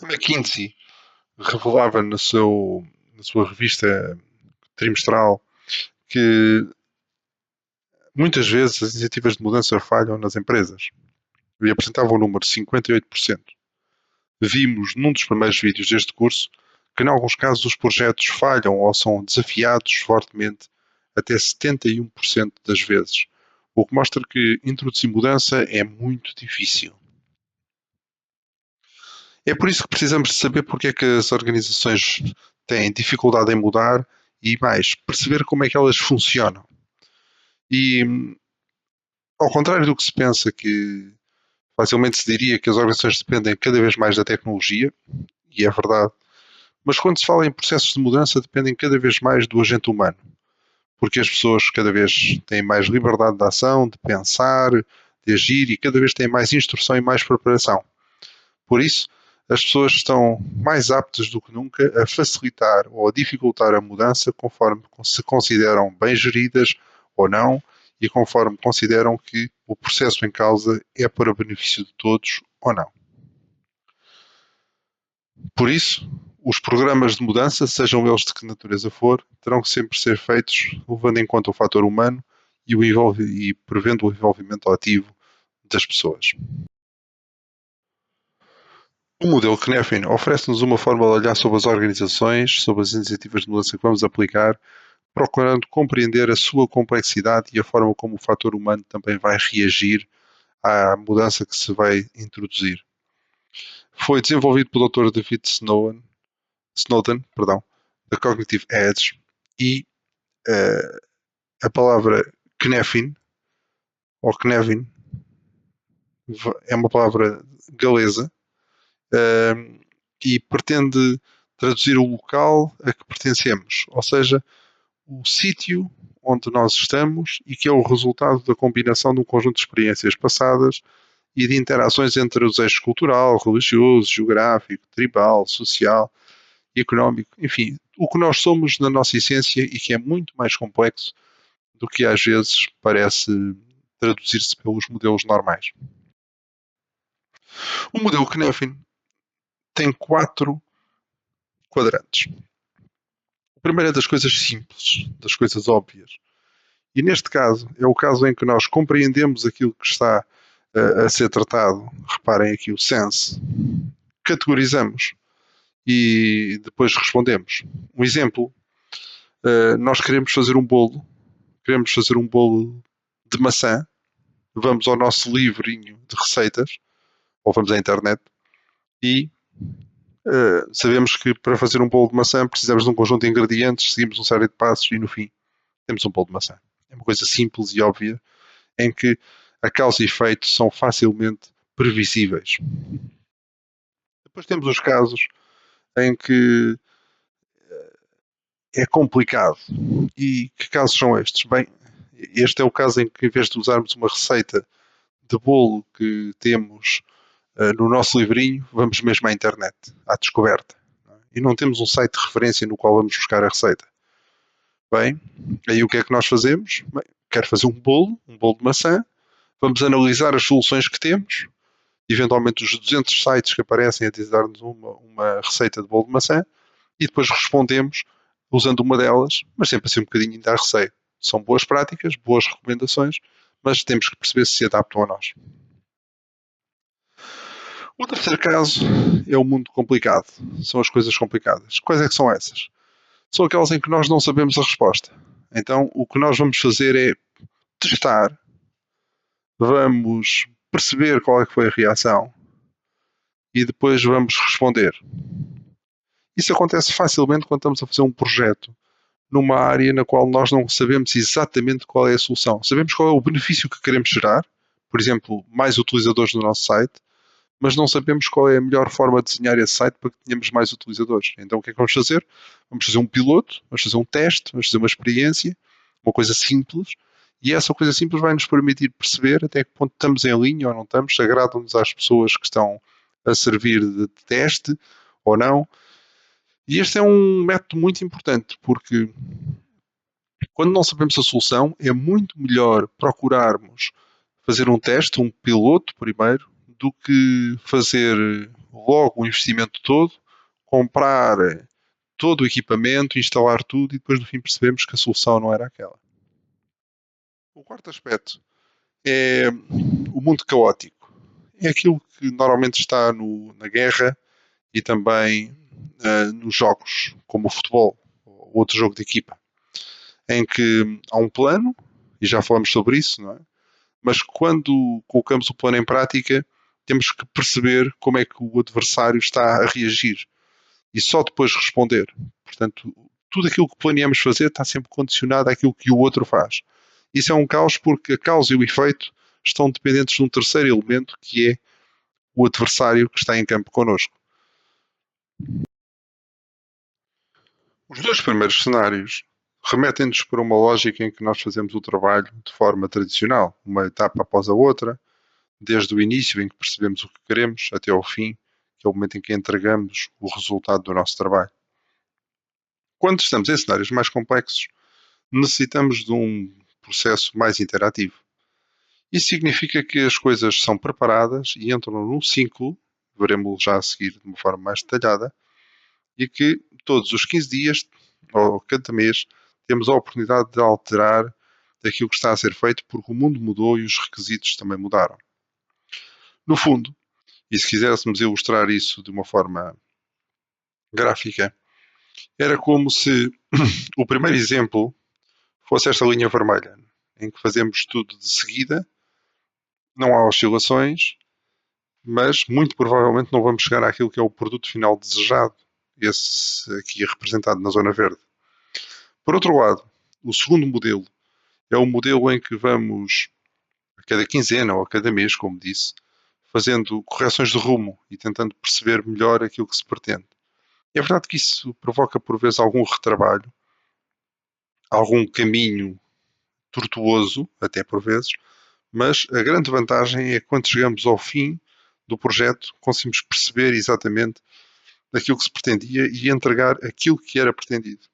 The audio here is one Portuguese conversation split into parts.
A McKinsey revelava na sua revista trimestral que muitas vezes as iniciativas de mudança falham nas empresas e apresentava o número de 58%. Vimos num dos primeiros vídeos deste curso que, em alguns casos, os projetos falham ou são desafiados fortemente até 71% das vezes, o que mostra que introduzir mudança é muito difícil. É por isso que precisamos de saber porque é que as organizações têm dificuldade em mudar e mais, perceber como é que elas funcionam. E, ao contrário do que se pensa, que facilmente se diria que as organizações dependem cada vez mais da tecnologia, e é verdade, mas quando se fala em processos de mudança, dependem cada vez mais do agente humano, porque as pessoas cada vez têm mais liberdade de ação, de pensar, de agir e cada vez têm mais instrução e mais preparação. Por isso, as pessoas estão mais aptas do que nunca a facilitar ou a dificultar a mudança conforme se consideram bem geridas ou não e conforme consideram que o processo em causa é para o benefício de todos ou não. Por isso, os programas de mudança, sejam eles de que natureza for, terão que sempre ser feitos levando em conta o fator humano e prevendo o envolvimento ativo das pessoas. O modelo Cnefin oferece-nos uma forma de olhar sobre as organizações, sobre as iniciativas de mudança que vamos aplicar, procurando compreender a sua complexidade e a forma como o fator humano também vai reagir à mudança que se vai introduzir. Foi desenvolvido pelo Dr. David Snowden, da Cognitive Edge, e a palavra Cnefin, ou Cnevin, é uma palavra galesa, e pretende traduzir o local a que pertencemos, ou seja, o sítio onde nós estamos e que é o resultado da combinação de um conjunto de experiências passadas e de interações entre os eixos cultural, religioso, geográfico, tribal, social e económico, enfim, o que nós somos na nossa essência e que é muito mais complexo do que às vezes parece traduzir-se pelos modelos normais. O modelo Cnefin tem 4 quadrantes. O primeiro é das coisas simples, das coisas óbvias. E neste caso, é o caso em que nós compreendemos aquilo que está a ser tratado. Reparem aqui o sense. Categorizamos e depois respondemos. Um exemplo, nós queremos fazer um bolo. Queremos fazer um bolo de maçã. Vamos ao nosso livrinho de receitas, ou vamos à internet, e sabemos que para fazer um bolo de maçã precisamos de um conjunto de ingredientes, seguimos uma série de passos e no fim temos um bolo de maçã. É uma coisa simples e óbvia, em que a causa e efeito são facilmente previsíveis. Depois temos os casos em que é complicado. E que casos são estes? Bem, este é o caso em que, em vez de usarmos uma receita de bolo que temos no nosso livrinho, vamos mesmo à internet, à descoberta. E não temos um site de referência no qual vamos buscar a receita. Bem, aí o que é que nós fazemos? Bem, quero fazer um bolo de maçã, vamos analisar as soluções que temos, eventualmente os 200 sites que aparecem a dizer-nos uma receita de bolo de maçã, e depois respondemos usando uma delas, mas sempre assim um bocadinho ainda a receio. São boas práticas, boas recomendações, mas temos que perceber se adaptam a nós. O terceiro caso é o mundo complicado. São as coisas complicadas. Quais é que são essas? São aquelas em que nós não sabemos a resposta. Então, o que nós vamos fazer é testar, vamos perceber qual é que foi a reação e depois vamos responder. Isso acontece facilmente quando estamos a fazer um projeto numa área na qual nós não sabemos exatamente qual é a solução. Sabemos qual é o benefício que queremos gerar, por exemplo, mais utilizadores no nosso site, mas não sabemos qual é a melhor forma de desenhar esse site para que tenhamos mais utilizadores. Então o que é que vamos fazer? Vamos fazer um piloto, vamos fazer um teste, vamos fazer uma experiência, uma coisa simples, e essa coisa simples vai nos permitir perceber até que ponto estamos em linha ou não estamos, se agradam-nos às pessoas que estão a servir de teste ou não. E este é um método muito importante, porque quando não sabemos a solução, é muito melhor procurarmos fazer um teste, um piloto primeiro, do que fazer logo o investimento todo, comprar todo o equipamento, instalar tudo e depois no fim percebemos que a solução não era aquela. O quarto aspecto é o mundo caótico. É aquilo que normalmente está na guerra e também nos jogos, como o futebol ou outro jogo de equipa, em que há um plano, e já falamos sobre isso, não é? Mas quando colocamos o plano em prática, temos que perceber como é que o adversário está a reagir e só depois responder. Portanto, tudo aquilo que planeamos fazer está sempre condicionado àquilo que o outro faz. Isso é um caos porque a causa e o efeito estão dependentes de um terceiro elemento que é o adversário que está em campo connosco. Os dois primeiros cenários remetem-nos para uma lógica em que nós fazemos o trabalho de forma tradicional, uma etapa após a outra, desde o início em que percebemos o que queremos até ao fim, que é o momento em que entregamos o resultado do nosso trabalho. Quando estamos em cenários mais complexos, necessitamos de um processo mais interativo. Isso significa que as coisas são preparadas e entram num ciclo, veremos já a seguir de uma forma mais detalhada, e que todos os 15 dias, ou cada mês, temos a oportunidade de alterar aquilo que está a ser feito, porque o mundo mudou e os requisitos também mudaram. No fundo, e se quiséssemos ilustrar isso de uma forma gráfica, era como se o primeiro exemplo fosse esta linha vermelha, em que fazemos tudo de seguida, não há oscilações, mas muito provavelmente não vamos chegar àquilo que é o produto final desejado, esse aqui é representado na zona verde. Por outro lado, o segundo modelo é o modelo em que vamos, a cada quinzena ou a cada mês, como disse, fazendo correções de rumo e tentando perceber melhor aquilo que se pretende. É verdade que isso provoca por vezes algum retrabalho, algum caminho tortuoso, até por vezes, mas a grande vantagem é que quando chegamos ao fim do projeto conseguimos perceber exatamente aquilo que se pretendia e entregar aquilo que era pretendido.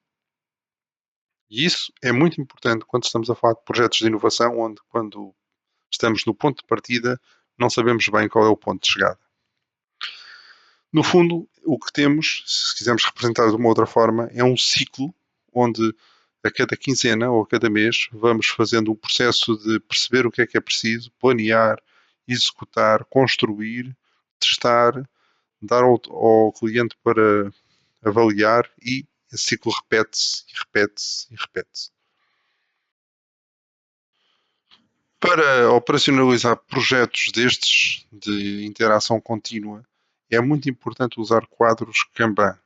E isso é muito importante quando estamos a falar de projetos de inovação, onde quando estamos no ponto de partida não sabemos bem qual é o ponto de chegada. No fundo, o que temos, se quisermos representar de uma outra forma, é um ciclo onde a cada quinzena ou a cada mês vamos fazendo um processo de perceber o que é preciso, planear, executar, construir, testar, dar ao cliente para avaliar e esse ciclo repete-se e repete-se e repete-se. Para operacionalizar projetos destes de interação contínua, é muito importante usar quadros Kanban.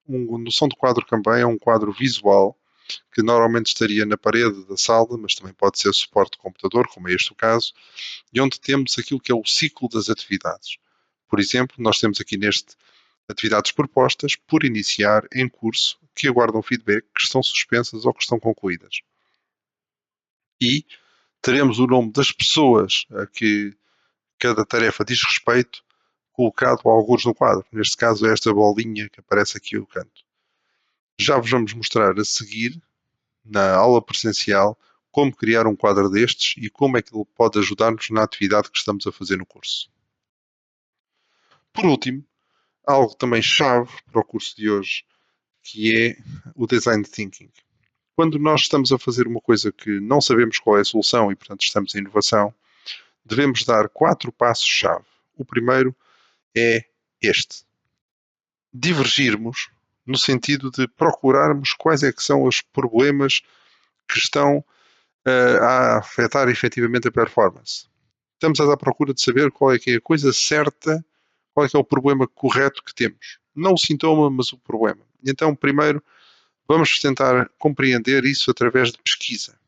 A noção de quadro Kanban é um quadro visual que normalmente estaria na parede da sala, mas também pode ser suporte de computador, como é este o caso, e onde temos aquilo que é o ciclo das atividades. Por exemplo, nós temos aqui neste atividades propostas por iniciar em curso que aguardam feedback, que estão suspensas ou que estão concluídas. E teremos o nome das pessoas a que cada tarefa diz respeito colocado a alguns no quadro. Neste caso é esta bolinha que aparece aqui no canto. Já vos vamos mostrar a seguir, na aula presencial, como criar um quadro destes e como é que ele pode ajudar-nos na atividade que estamos a fazer no curso. Por último, algo também chave para o curso de hoje, que é o Design Thinking. Quando nós estamos a fazer uma coisa que não sabemos qual é a solução e, portanto, estamos em inovação, devemos dar 4 passos-chave. O primeiro é este. Divergirmos no sentido de procurarmos quais é que são os problemas que estão a afetar efetivamente a performance. Estamos à procura de saber qual é que é a coisa certa, qual é que é o problema correto que temos. Não o sintoma, mas o problema. Então, primeiro, vamos tentar compreender isso através de pesquisa.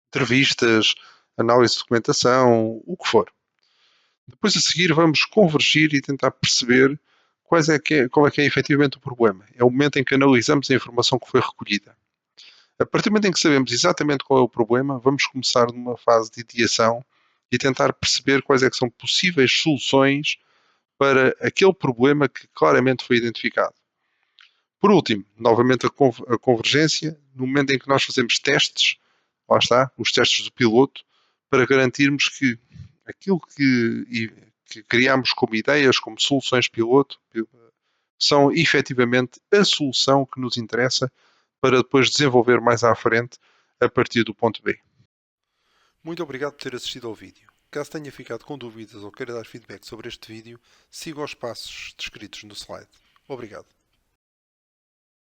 Entrevistas, análise de documentação, o que for. Depois a seguir vamos convergir e tentar perceber qual é que é efetivamente o problema. É o momento em que analisamos a informação que foi recolhida. A partir do momento em que sabemos exatamente qual é o problema, vamos começar numa fase de ideação e tentar perceber quais é que são possíveis soluções para aquele problema que claramente foi identificado. Por último, novamente a convergência, no momento em que nós fazemos testes, lá está, os testes do piloto, para garantirmos que aquilo que criamos como ideias, como soluções piloto, são efetivamente a solução que nos interessa para depois desenvolver mais à frente a partir do ponto B. Muito obrigado por ter assistido ao vídeo. Caso tenha ficado com dúvidas ou queira dar feedback sobre este vídeo, siga os passos descritos no slide. Obrigado.